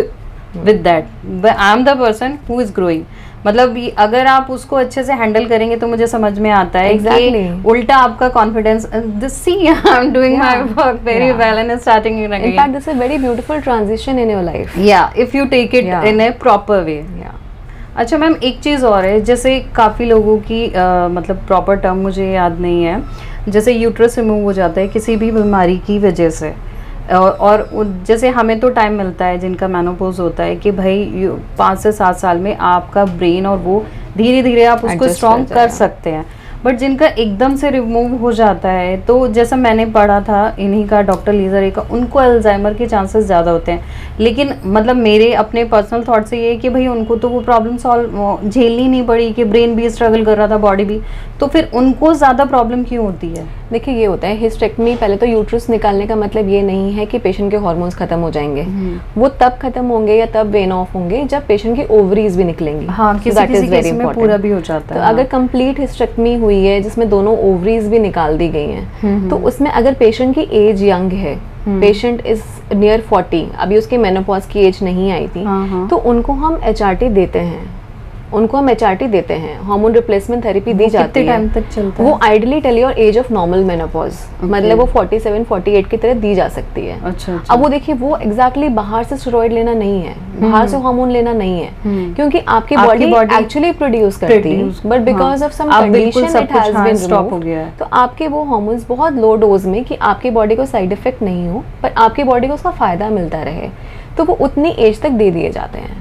A: with that. But I'm the person who is growing. मतलब अगर आप उसको अच्छे से हैंडल करेंगे तो मुझे समझ में आता है कि उल्टा आपका confidence, see I'm doing my work very well and starting it again.
B: In fact, this is a very beautiful transition in your life.
A: Yeah, if you take it in a proper way. अच्छा ma'am, एक चीज़ और है, जैसे काफ़ी लोगों की मतलब proper term मुझे याद नहीं है, जैसे यूट्रस रिमूव हो जाता है किसी भी बीमारी की वजह से, और जैसे हमें तो टाइम मिलता है जिनका मेनोपॉज होता है कि भाई 5 से 7 साल में आपका ब्रेन और वो धीरे धीरे आप उसको स्ट्रॉन्ग कर सकते हैं, बट जिनका एकदम से रिमूव हो जाता है, तो जैसा मैंने पढ़ा था इन्हीं का, डॉक्टर लीजा रे का, उनको अल्जाइमर के चांसेस ज़्यादा होते हैं। लेकिन मतलब मेरे अपने पर्सनल थॉट से ये है कि भाई उनको तो वो प्रॉब्लम सॉल्व झेलनी नहीं पड़ी, कि ब्रेन भी स्ट्रगल कर रहा था, बॉडी भी, तो फिर उनको ज़्यादा प्रॉब्लम क्यों होती है?
B: देखिए, ये होता है हिस्टेक्टमी, पहले तो यूट्रस निकालने का मतलब ये नहीं है कि पेशेंट के हार्मोन्स खत्म हो जाएंगे, वो तब खत्म होंगे या तब वेन ऑफ होंगे जब पेशेंट की ओवरीज भी निकलेंगे।
A: हाँ, किसी केस में पूरा भी हो जाता है।
B: तो अगर कंप्लीट हिस्टेक्टमी हुई है जिसमें दोनों ओवरीज भी निकाल दी गई हैं, तो उसमें अगर पेशेंट की एज यंग है, पेशेंट इज नियर 40, अभी उसकी मेनोपॉज की एज नहीं आई थी, तो उनको हम HRT देते हैं, हार्मोन रिप्लेसमेंट थेरेपी दी जाती है।
A: कितने टाइम तक चलता है?
B: वो ideally tell your age of normal menopause, मतलब वो 47-48 की तरह दी जा सकती है।
A: अच्छा।
B: अब वो देखिए, वो एग्जैक्टली बाहर से स्टेरॉइड लेना नहीं है, बाहर से हार्मोन लेना नहीं है, क्योंकि आपकी बॉडी एक्चुअली प्रोड्यूस करती है, but because of some condition it has been stop हो गया है। तो आपके वो हार्मोन्स बहुत लो डोज में, कि आपकी बॉडी को साइड इफेक्ट नहीं हो पर आपकी बॉडी को उसका फायदा मिलता रहे, तो वो उतनी एज तक दे दिए जाते हैं।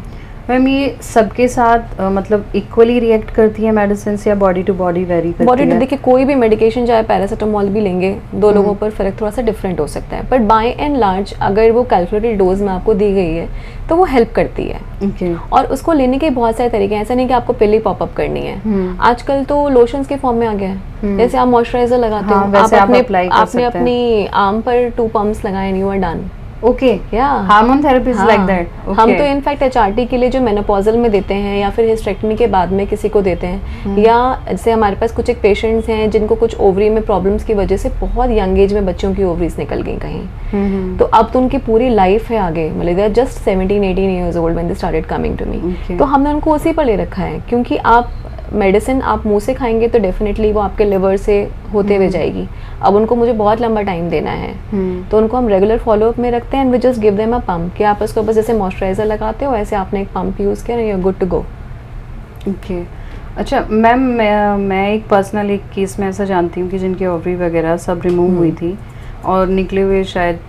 A: मैम, ये सबके साथ मतलब इक्वली रिएक्ट करती है मेडिसिन, या बॉडी टू बॉडी वेरी करती है?
B: बॉडी टू, देखिए कोई भी मेडिकेशन, चाहे पैरासीटामोल भी लेंगे, 2 लोगों पर फर्क थोड़ा सा डिफरेंट हो सकता है, बट बाय एंड लार्ज अगर वो कैलकुलेटेड डोज में आपको दी गई है तो वो हेल्प करती है। और उसको लेने के बहुत सारे तरीके हैं, ऐसा नहीं कि आपको पिल ही पॉपअप करनी है। आजकल तो लोशंस के फॉर्म में आ गया है, जैसे आप मॉइस्चराइजर लगाते हो, आपने अपनी आर्म पर 2 पम्प्स लगाए and you are done.
A: Okay, hormone therapy is like that.
B: हम तो इनफैक्ट HRT के लिए जो मेनोपॉजल में देते हैं, या फिर हिस्टेक्टमी के बाद में किसी को देते हैं, या जैसे हमारे पास कुछ एक पेशेंट्स हैं जिनको कुछ ओवरी में प्रॉब्लम्स की वजह से बहुत यंग एज में बच्चों की ओवरीज निकल गई कहीं, तो अब तो उनकी पूरी लाइफ है आगे, मतलब they are just 17-18 years old when they started coming to me. तो हमने उनको उसी पर ले रखा है, क्योंकि आप मेडिसिन आप मुंह से खाएंगे तो डेफिनेटली वो आपके लिवर से होते हुए जाएगी। अब उनको मुझे बहुत लंबा टाइम देना है, तो उनको हम रेगुलर फॉलोअप में रखते हैं, and we just give them a pump, कि आप उसको बस जैसे मॉइस्चराइजर लगाते हो ऐसे आपने एक पम्प यूज़ किया, you are good to go.
A: Okay. अच्छा मैम, मैं एक पर्सनल एक केस में ऐसा जानती हूँ कि जिनकी ओवरी वगैरह सब रिमूव हुई थी और निकले हुए शायद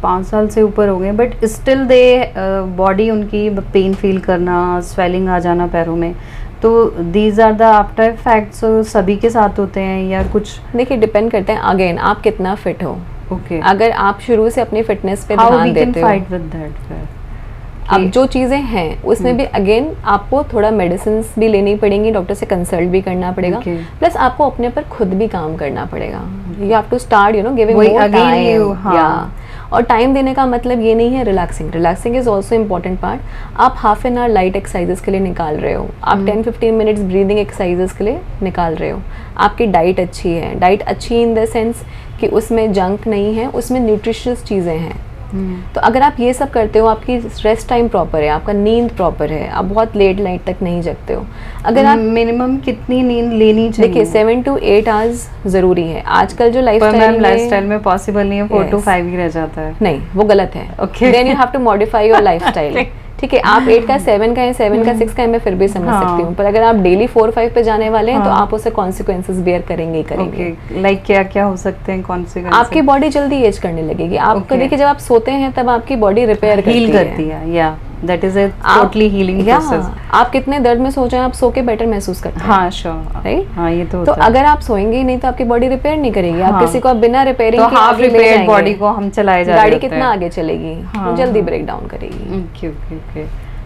A: 5 साल से ऊपर हो गए, बट स्टिल दे बॉडी उनकी पेन फील करना, स्वेलिंग आ जाना पैरों में, तो these are the after effects सभी के साथ होते हैं या कुछ?
B: देखिए, डिपेंड करते हैं अगेन आप कितना फिट हो।
A: ओके,
B: अगर आप शुरू से अपनी फिटनेस पे ध्यान देते हो,
A: फाइट विद दैट,
B: अब जो चीज़ें हैं उसमें भी अगेन आपको थोड़ा मेडिसिन भी लेनी पड़ेंगी, डॉक्टर से कंसल्ट भी करना पड़ेगा, प्लस आपको अपने पर खुद भी काम करना पड़ेगा। You have to start giving more time. और टाइम देने का मतलब ये नहीं है relaxing is also important part. आप half an hour light exercises के लिए निकाल रहे हो, आप 10-15 मिनट्स ब्रीदिंग एक्सरसाइजेस के लिए निकाल रहे हो, आपकी डाइट अच्छी है, डाइट अच्छी इन द सेंस कि उसमें जंक नहीं है, उसमें न्यूट्रिशियस चीज़ें हैं। तो अगर आप ये सब करते हो, आपकी रेस्ट टाइम प्रॉपर है, आपका नींद प्रॉपर है, आप बहुत लेट नाइट तक नहीं जगते हो। अगर आप
A: मिनिमम कितनी नींद लेनी चाहिए?
B: देखिए 7 to 8 आवर्स ज़रूरी है। आजकल जो
A: लाइफस्टाइल में पॉसिबल नहीं है, 4 to 5 ही रह जाता है।
B: नहीं, वो गलत है। Then you have to modify your lifestyle. ठीक है, आप 8 का 7 का है, 7 का 6 का है, मैं फिर भी समझ सकती हूँ, पर अगर आप डेली 4-5 पे जाने वाले हैं तो आप उससे कॉन्सिक्वेंसेस बेयर करेंगे ही करेंगे।
A: लाइक क्या क्या हो सकते हैं कॉन्सिक्वेंसेस?
B: आपकी बॉडी जल्दी एज करने लगेगी। आपको देखिए जब आप सोते हैं तब आपकी बॉडी रिपेयर करती है।
A: या that is a totally healing process.
B: आप कितने दर्द में सो जाएं, आप सो के बेटर महसूस करते हैं।
A: हाँ श्योर, राइट। हाँ ये तो
B: अगर आप सोएंगे ही नहीं तो आपकी बॉडी रिपेयर नहीं करेगी। आप किसी को बिना रिपेयरिंग
A: के हाफ रिपेयर्ड बॉडी को हम चलाए जा रहे हैं,
B: गाड़ी कितना आगे चलेगी, जल्दी ब्रेक डाउन करेगी।
A: ओके।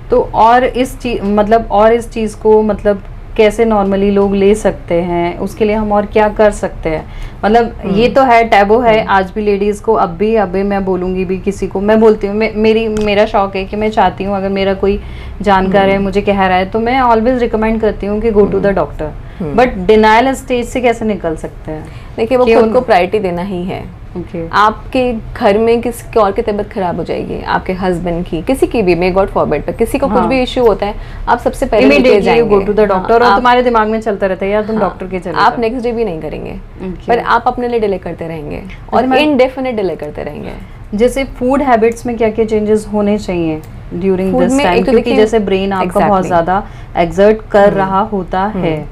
A: तो और इस चीज को मतलब कैसे नॉर्मली लोग ले सकते हैं, उसके लिए हम और क्या कर सकते हैं? मतलब ये तो है टैबू है आज भी लेडीज को, अब भी मैं बोलूंगी भी किसी को, मैं बोलती हूँ, मेरा शौक है कि मैं चाहती हूँ अगर मेरा कोई जानकार है मुझे कह रहा है तो मैं ऑलवेज रिकमेंड करती हूँ कि go to the doctor. But denial stage से कैसे निकल सकते हैं?
B: देखिए वो खुद को प्रायोरिटी देना ही है। आपके घर में किसी और की तबीयत खराब हो जाएगी, आपके हस्बैंड की, किसी की भी, मे गॉड फॉरबिड, पर किसी को कुछ भी इश्यू होता है, आप सबसे पहले लेके जाएंगे गो टू द डॉक्टर। और तुम्हारे दिमाग में चलता रहता है यार तुम डॉक्टर के चले, आप नेक्स्ट डे भी नहीं करेंगे, पर आप अपने लिए डिले करते रहेंगे और इनडेफिनेट डिले करते रहेंगे।
A: जैसे फूड हैबिट्स में क्या क्या चेंजेस होने चाहिए ड्यूरिंग दिस टाइम? क्योंकि जैसे ब्रेन आपका बहुत ज्यादा एक्सर्ट कर रहा होता है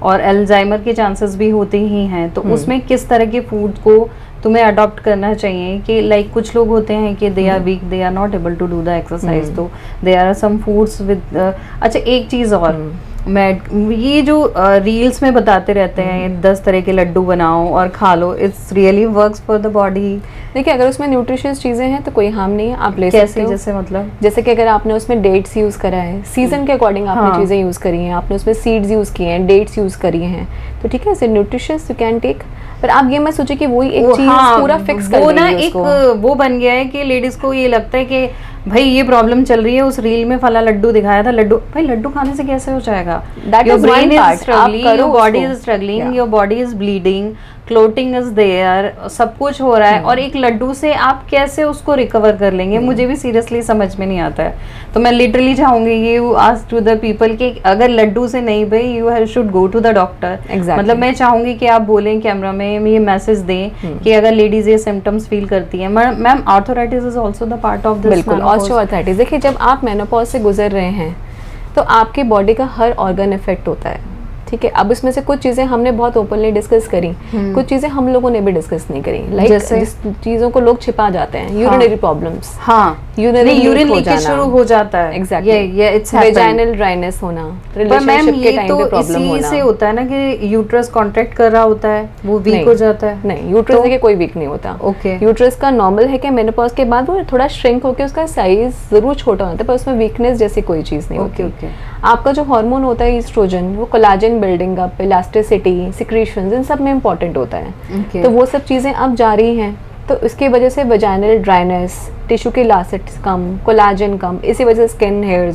A: और अल्जाइमर के चांसेस भी होते ही हैं, तो उसमें किस तरह के फूड को तुम्हें अडॉप्ट करना चाहिए? कि लाइक कुछ लोग होते हैं कि they are weak, they are not able to do the exercise, तो they are some foods with अच्छा एक चीज़ और, मैं ये जो रील्स में बताते रहते हैं 10 तरह के लड्डू बनाओ और खा लो, it's really works for the body?
B: देखिए अगर उसमें न्यूट्रिशियस चीज़ें हैं तो कोई हार्म नहीं है, आप ले सकते हो।
A: जैसे मतलब
B: जैसे कि अगर आपने उसमें डेट्स यूज़ करा है, सीजन के अकॉर्डिंग आपने चीज़ें यूज़ करी हैं, आपने उसमें सीड्स यूज़ किए हैं, डेट्स यूज़ करी हैं, तो ठीक है, न्यूट्रिशियस यू कैन टेक। पर आप ये मत सोचिए कि वही एक चीज पूरा फिक्स कर देंगे।
A: एक वो बन गया है कि लेडीज को ये लगता है कि भाई ये प्रॉब्लम चल रही है, उस रील में फला लड्डू दिखाया था, लड्डू खाने से कैसे हो जाएगा? Your brain is struggling, your body is struggling, your body is bleeding, clotting is there, सब कुछ हो रहा है और एक लड्डू से आप कैसे उसको रिकवर कर लेंगे? मुझे भी सीरियसली समझ में नहीं आता है। तो मैं लिटरली चाहूंगी ये आस्क टू द पीपल कि अगर लड्डू से नहीं भाई, you should go to the doctor. मतलब मैं चाहूंगी कि आप बोलें कैमरा में, ये मैसेज दें कि अगर लेडीज ये सिम्टम्स फील करती हैं। Ma'am arthritis is also the part of this.
B: बिल्कुल, ऑस्टियोआर्थराइटिस। देखिए जब आप मेनोपॉज से गुजर रहे हैं तो आपकी बॉडी का हर ऑर्गन इफेक्ट होता है, ठीक है। अब इसमें से कुछ चीज़ें हमने बहुत ओपनली डिस्कस करी, कुछ चीज़ें हम लोगों ने भी डिस्कस नहीं करी, लाइक जिस चीज़ों को लोग छिपा जाते हैं, यूरिनरी प्रॉब्लम्स, यूरिन लीकेज शुरू हो जाता है, एग्जैक्टली, इट्स वेजाइनल ड्राइनेस होना, रिलेशनशिप के टाइम पे प्रॉब्लम होना, से होता है ना कि यूट्रस कॉन्ट्रैक्ट कर रहा होता है, वो वीक हो जाता है। नहीं, यूट्रस देखिए कोई वीक नहीं होता। ओके, यूट्रस का नॉर्मल है कि मेनोपॉज के बाद वो थोड़ा श्रिंक होकर उसका साइज जरूर छोटा होता है, पर उसमें वीकनेस जैसी कोई चीज़ नहीं होती। आपका जो हार्मोन होता है ईस्ट्रोजन, वो collagen building up, elasticity, secretions, इन सब में इंपॉर्टेंट होता है। तो वो सब चीज़ें अब जा रही हैं, तो इसकी वजह से वेजाइनल ड्राइनेस, टिश्यू की इलास्टिसिटी कम, कोलाजन कम, इसी वजह से स्किन हेयर्स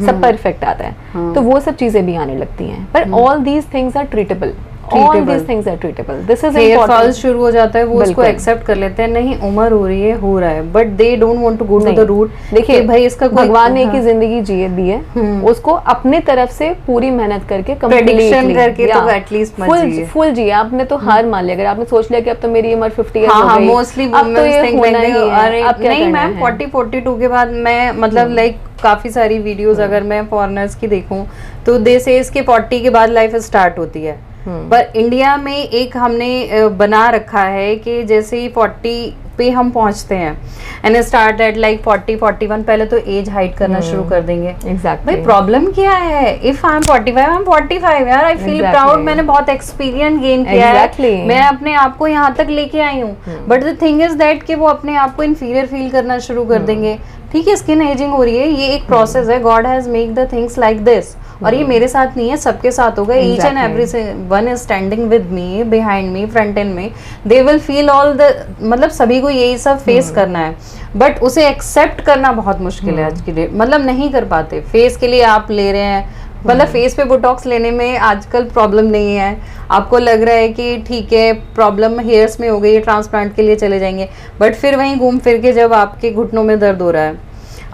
B: सब पर इफेक्ट आता है। तो वो सब चीज़ें भी आने लगती हैं, पर all these things are treatable. All these things are treatable. This is
A: important. Hair fall शुरू हो जाता है, वो उसको एक्सेप्ट कर लेते हैं, नहीं उम्र हो रही है, हो रहा है, but they don't want to go to the root. देखिए भाई इसका
B: भगवान ने एक ही जिंदगी जिए दी है, उसको अपने तरफ से पूरी मेहनत करके
A: प्रेडिक्शन करके तो एटलीस्ट
B: फुल जिए। आपने तो हार मान लिया, अगर आपने सोच लिया कि अब तो मेरी उम्र 50 हो गई,
A: मोस्टली नहीं मैम 40-42 के बाद मैं मतलब लाइक काफी सारी वीडियोस अगर मैं फॉरेनर्स की देखूं तो दे से इसके 40 के बाद लाइफ स्टार्ट होती है। पर इंडिया में एक हमने बना रखा है कि जैसे ही 40 पे हम पहुंचते हैं एंड स्टार्ट एट लाइक 40-41, पहले तो एज हाइड करना शुरू कर देंगे।
B: एग्जैक्टली
A: भाई प्रॉब्लम क्या है? इफ आई एम 45 यार, आई फील प्राउड, मैंने बहुत एक्सपीरियंस गेन किया है, मैं अपने आप को यहाँ तक लेके आई हूँ। But the thing is that कि वो अपने आप को इंफीरियर फील करना शुरू कर देंगे, ठीक है स्किन एजिंग हो रही है, ये एक प्रोसेस है, God has make the things like this, और ये मेरे साथ नहीं है, सबके साथ होगा। Each and every one is standing with me, behind me, front and में, they will feel all the, मतलब सभी को यही सब फेस करना है, बट उसे एक्सेप्ट करना बहुत मुश्किल है आज के लिए, मतलब नहीं कर पाते। फेस के लिए आप ले रहे हैं, मतलब फेस पे बोटॉक्स लेने में आजकल प्रॉब्लम नहीं है, आपको लग रहा है कि ठीक है प्रॉब्लम हेयर्स में हो गई, ट्रांसप्लांट के लिए चले जाएंगे, बट फिर वहीं घूम फिर के जब आपके घुटनों में दर्द हो रहा है,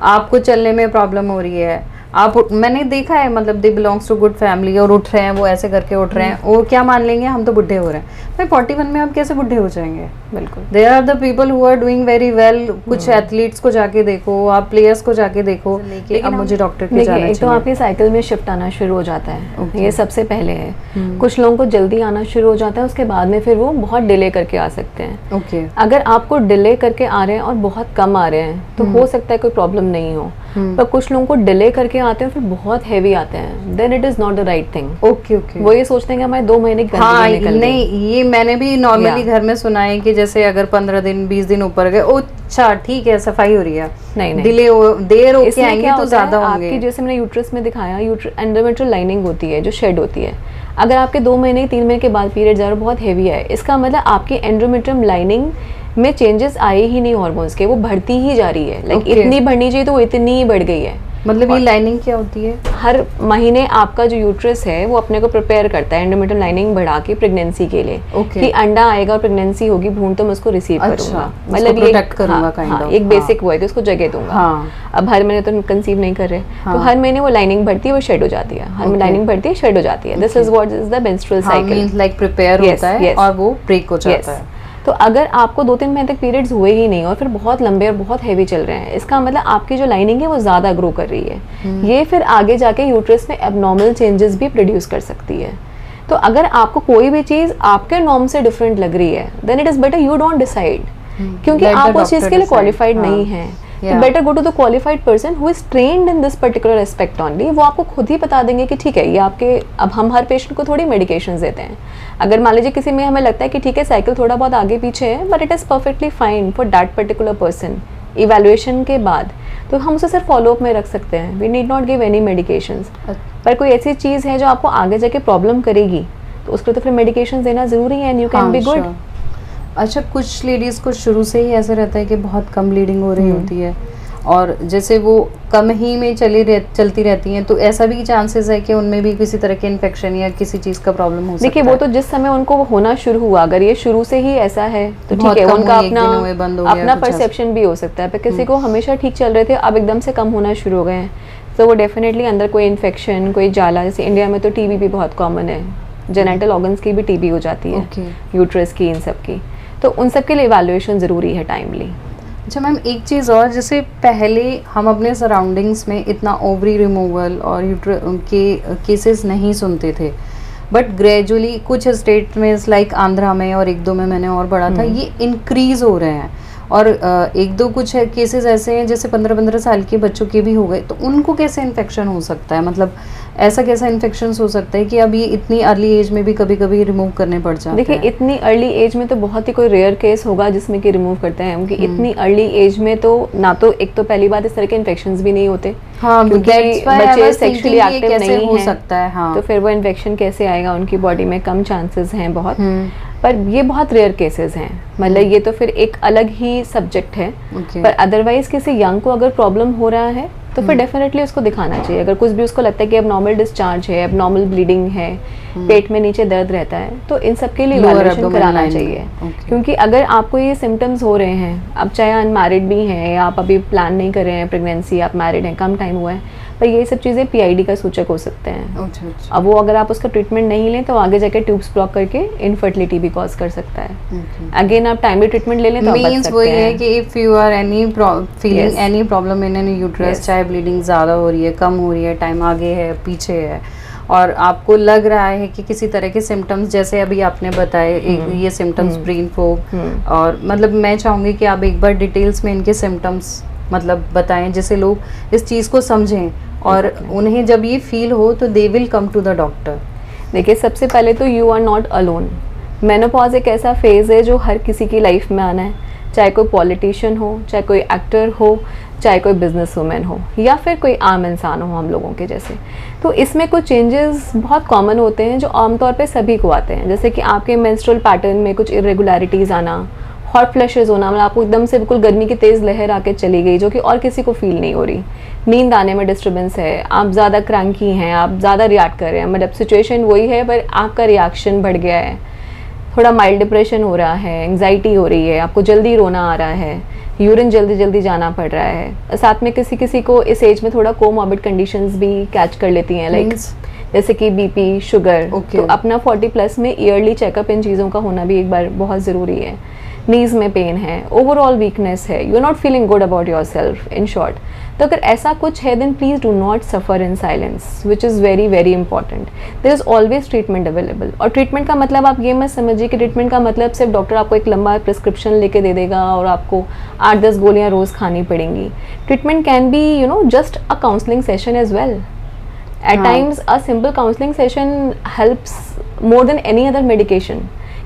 A: आपको चलने में प्रॉब्लम हो रही है, आप, मैंने देखा है, मतलब they belongs to good family, और उठ रहे हैं वो ऐसे करके उठ रहे हैं, वो क्या मान लेंगे हम तो बुढ़े हो रहे हैं। भाई 41 में आप कैसे बुढ़े हो जाएंगे?
B: बिल्कुल।
A: There are the people who are doing very well, कुछ एथलीट्स को जाके देखो, आप प्लेयर्स को जाके देखो, लेकिन अब मुझे डॉक्टर के जाना
B: चाहिए। तो आपकी साइकिल में शिफ्ट आना शुरू हो जाता है, ये सबसे पहले है। कुछ लोगों को जल्दी आना शुरू हो जाता है, उसके बाद में फिर वो बहुत डिले करके आ सकते हैं। अगर आपको डिले करके आ रहे हैं और बहुत कम आ रहे हैं तो हो सकता है कोई प्रॉब्लम नहीं हो, पर कुछ लोगों को डिले करके आते हैं फिर बहुत हैवी आते हैं, then it is not the right thing.
A: Okay okay,
B: वो ये सोचते हैं कि हमारे 2 महीने
A: नहीं, ये मैंने भी नॉर्मली घर में सुना है कि जैसे अगर 15 दिन 20 दिन ऊपर गए, अच्छा ठीक है सफाई हो रही है, नहीं डिले देर होके आएंगे तो ज्यादा होंगे।
B: आपकी जैसे मैंने यूट्रस में दिखाया, एंडोमेट्रियल लाइनिंग होती है जो शेड होती है, अगर आपके 2 महीने 3 महीने के बाद पीरियड जा रहा बहुत हैवी है, इसका मतलब आपकी एंडोमेट्रियम लाइनिंग में चेंजेस आए ही नहीं हॉर्मोन्स के, वो बढ़ती ही जा रही है। लाइक इतनी बढ़नी चाहिए तो वो इतनी ही बढ़ गई है।
A: मतलब ये लाइनिंग क्या होती है?
B: हर महीने आपका जो यूट्रस है वो अपने को प्रिपेयर करता है एंडोमेट्रियल लाइनिंग बढ़ा के प्रेगनेंसी के लिए, कि अंडा आएगा और प्रेगनेंसी होगी, भ्रूण तो मैं उसको रिसीव करूंगा, मतलब ये एक बेसिक वो है कि उसको जगह दूंगा। अब हर महीने तो कंसीव नहीं कर रहे, तो हर महीने वो लाइनिंग बढ़ती है, वो शेड हो जाती है, हर लाइनिंग बढ़ती है, शेड हो जाती है। This is what is the menstrual cycle,
A: like prepare होता है और वो ब्रेक हो जाता है।
B: तो अगर आपको 2-3 महीने तक पीरियड्स हुए ही नहीं और फिर बहुत लंबे और बहुत हैवी चल रहे हैं, इसका मतलब आपकी जो लाइनिंग है वो ज़्यादा ग्रो कर रही है। ये फिर आगे जाके यूट्रस में एबनॉर्मल चेंजेस भी प्रोड्यूस कर सकती है। तो अगर आपको कोई भी चीज़ आपके नॉर्म से डिफरेंट लग रही है, then it is better you don't decide, क्योंकि आप उस चीज़ के लिए क्वालिफाइड नहीं है। Better go to the qualified person who is trained in this particular aspect only. वो आपको खुद ही बता देंगे कि ठीक है ये आपके, अब हम हर पेशेंट को थोड़ी मेडिकेशन देते हैं। अगर मान लीजिए किसी में हमें लगता है कि ठीक है साइकिल थोड़ा बहुत आगे पीछे है, but it is perfectly fine for that particular person, evaluation के बाद तो हम उसे सिर्फ फॉलोअप में रख सकते हैं। We need not give any medications. पर कोई ऐसी चीज़ है जो आपको आगे जाके प्रॉब्लम करेगी तो उसको तो फिर मेडिकेशन देना ज़रूरी है, and you can be good.
A: अच्छा, कुछ लेडीज़ को शुरू से ही ऐसा रहता है कि बहुत कम ब्लीडिंग हो रही होती है, और जैसे वो कम ही में चलती रहती हैं, तो ऐसा भी चांसेस है कि उनमें भी किसी तरह के इन्फेक्शन या किसी चीज़ का प्रॉब्लम हो सकता है?
B: देखिए वो तो जिस समय उनको होना शुरू हुआ, अगर ये शुरू से ही ऐसा है तो ठीक है, उनका अपना परसेप्शन भी हो सकता है। पर किसी को हमेशा ठीक चल रहे थे, अब एकदम से कम होना शुरू हो गए हैं, तो वो डेफिनेटली अंदर कोई इन्फेक्शन, कोई जाला, जैसे इंडिया में तो टीबी भी बहुत कॉमन है, जेनेटल ऑर्गन्स की भी टीबी हो जाती है, यूट्रस की, इन सब की, तो उन सब के लिए इवैल्यूएशन ज़रूरी है टाइमली।
A: अच्छा मैम, एक चीज़ और, जैसे पहले हम अपने सराउंडिंग्स में इतना ओवरी रिमूवल और के केसेस नहीं सुनते थे, बट ग्रेजुअली कुछ स्टेट में लाइक आंध्रा में और 1-2 में मैंने और पढ़ा था, ये इंक्रीज हो रहे हैं। और 1-2 कुछ केसेस ऐसे हैं जैसे 15-15 साल के बच्चों के भी हो गए, तो उनको कैसे इन्फेक्शन हो सकता है? मतलब ऐसा कैसा इन्फेक्शन हो सकता है कि अब ये इतनी अर्ली एज में भी कभी कभी रिमूव करने पड़ जाते हैं?
B: देखिए इतनी अर्ली एज में तो बहुत ही कोई रेयर केस होगा जिसमें कि रिमूव करते हैं, क्योंकि इतनी अर्ली एज में तो ना तो एक तो पहली बात इस तरह के इन्फेक्शंस भी नहीं होते, क्योंकि बच्चे सेक्सुअली एक्टिव नहीं हो सकता है, तो फिर वो इन्फेक्शन कैसे आएगा? उनकी बॉडी में कम चांसेस हैं बहुत, पर ये बहुत रेयर केसेस हैं, मतलब ये तो फिर एक अलग ही सब्जेक्ट है। पर अदरवाइज किसी यंग को अगर प्रॉब्लम हो रहा है तो फिर डेफिनेटली उसको दिखाना चाहिए। अगर कुछ भी उसको लगता है कि अब नॉर्मल डिस्चार्ज है, अब नॉर्मल ब्लीडिंग है, पेट में नीचे दर्द रहता है, तो इन सब के लिए इवैल्यूएशन कराना चाहिए। क्योंकि अगर आपको ये सिम्टम्स हो रहे हैं, अब चाहे अनमैरिड भी हैं या आप अभी प्लान नहीं कर रहे हैं प्रेगनेंसी, आप मैरिड हैं, कम टाइम हुआ है, पर ये सब चीज़ें पीआईडी का सूचक हो सकते हैं। अब वो अगर आप उसका ट्रीटमेंट नहीं लें तो आगे जाके ट्यूब्स ब्लॉक करके इनफर्टिलिटी भी कॉज कर सकता है। अगेन आप टाइमली ट्रीटमेंट ले लें तो
A: मींस वही है कि if you are any feeling any problem in any uterus, चाहे ब्लीडिंग ज़्यादा हो रही है, कम हो रही है, टाइम आगे है, पीछे है, और आपको लग रहा है कि किसी तरह के सिम्टम्स जैसे अभी आपने बताए, ये सिम्टम्स ब्रेन फॉग, और मतलब मैं चाहूँगी कि आप एक बार डिटेल्स में इनके सिम्टम्स मतलब बताएं जिससे लोग इस चीज़ को समझें, और उन्हें जब ये फील हो तो they will come to the doctor.
B: देखिए सबसे पहले तो you are not alone. Menopause एक ऐसा फेज़ है जो हर किसी की लाइफ में आना है, चाहे कोई पॉलिटिशियन हो, चाहे कोई एक्टर हो, चाहे कोई बिजनेस वूमेन हो, या फिर कोई आम इंसान हो हम लोगों के जैसे। तो इसमें कुछ चेंजेस बहुत कॉमन होते हैं जो आमतौर पे सभी को आते हैं, जैसे कि आपके मेंस्ट्रुअल पैटर्न में कुछ इरेगुलरिटीज़ आना, हॉट फ्लैशेस होना, मतलब आपको एकदम से बिल्कुल गर्मी की तेज़ लहर आके चली गई जो कि और किसी को फील नहीं हो रही, नींद आने में डिस्टर्बेंस है, आप ज़्यादा क्रैंकी हैं, आप ज़्यादा रिएक्ट कर रहे हैं, मतलब सिचुएशन वही है पर आपका रिएक्शन बढ़ गया है, थोड़ा माइल्ड डिप्रेशन हो रहा है, एंग्जाइटी हो रही है, आपको जल्दी रोना आ रहा है, यूरिन जल्दी जल्दी जाना पड़ रहा है। साथ में किसी किसी को इस एज में थोड़ा कोमॉर्बिड कंडीशंस भी कैच कर लेती हैं, लाइक जैसे कि बीपी, शुगर। तो अपना 40+ में ईयरली चेकअप इन चीज़ों का होना भी एक बार बहुत ज़रूरी है। नीज़ में पेन है, ओवरऑल वीकनेस है, you are not feeling good about yourself, in short. तो अगर ऐसा कुछ है then please do not suffer in silence, which is very very important. There is always treatment available. और treatment का मतलब आप ये मत समझिए कि ट्रीटमेंट का मतलब सिर्फ डॉक्टर आपको एक लंबा प्रिस्क्रिप्शन लेके दे देगा और आपको 8-10 गोलियाँ रोज़ खानी पड़ेंगी। Treatment can be just a counselling session as well. At times a simple counseling session helps more than any other medication.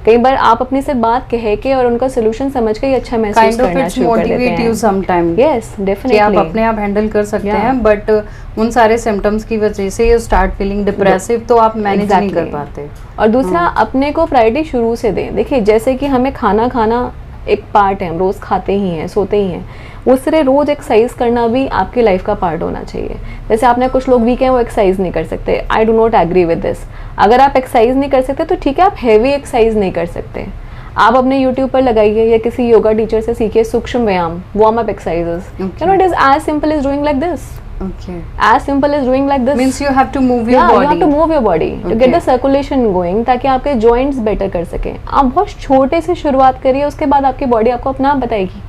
B: कई बार आप अपनी से बात कह के और उनका सोल्यूशन समझ के ही अच्छा महसूस करना शुरू कर देते हैं।
A: you sometime.
B: Yes, definitely.
A: कि आप अपने आप हैंडल कर सकते हैं, बट उन सारे सिम्टम्स की वजह से यू स्टार्ट फीलिंग डिप्रेसिव, तो आप मैनेज नहीं कर पाते।
B: और दूसरा, अपने को प्रायोरिटी शुरू से दें। देखिए, जैसे कि हमें खाना खाना एक पार्ट है, हम रोज़ खाते ही हैं, सोते ही हैं, उस तरह रोज़ एक्सरसाइज करना भी आपकी लाइफ का पार्ट होना चाहिए। जैसे आपने कुछ लोग वीक हैं, वो एक्सरसाइज नहीं कर सकते, I do not agree with this. अगर आप एक्सरसाइज नहीं कर सकते तो ठीक है, आप हैवी एक्सरसाइज नहीं कर सकते, आप अपने यूट्यूब पर लगाइए या किसी योगा टीचर से सीखिए सूक्ष्म व्यायाम, warm up exercises. It is as simple as doing like this. As simple as doing like this.
A: Means you have to move your body.
B: You have to move your body to get the circulation going, ताकि आपके joints better कर सकें। आप बहुत छोटे से शुरुआत करिए, उसके बाद आपकी बॉडी आपको अपना आप बताएगी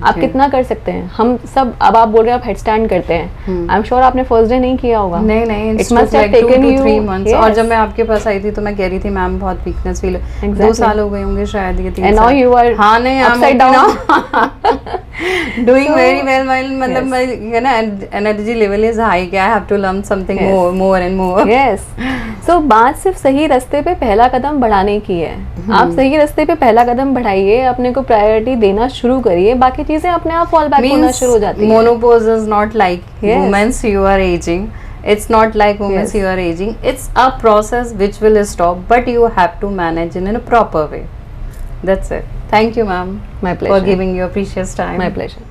B: आप कितना कर सकते हैं। हम सब, अब आप बोल रहे हैं आप हेड स्टैंड करते हैं, आई एम श्योर आपने फर्स्ट डे नहीं किया होगा।
A: नहीं, it must have taken 2 to 3 months। और जब मैं आपके पास आई थी तो मैं कह रही थी मैम बहुत वीकनेस फील, 2 साल हो गए होंगे शायद, ये 3 साल।
B: एंड नाउ यू आर,
A: हाँ नहीं,
B: upside down,
A: doing very well. मतलब मैं ना energy level is high, I have to learn something more and more.
B: Yes, so बात सिर्फ सही रास्ते पे पहला कदम बढ़ाने की है। आप सही रास्ते पे पहला कदम बढ़ाइए, अपने को प्रायोरिटी देना शुरू करिए, बाकी चीजें अपने आप फॉल बैक होना शुरू हो जाती हैं।
A: Menopause is not like women's you are aging. It's not like women's you are aging. It's a process which will stop, but you have to manage in a proper way. That's it. Thank you, ma'am.
B: My pleasure.
A: For giving your precious time.
B: My pleasure.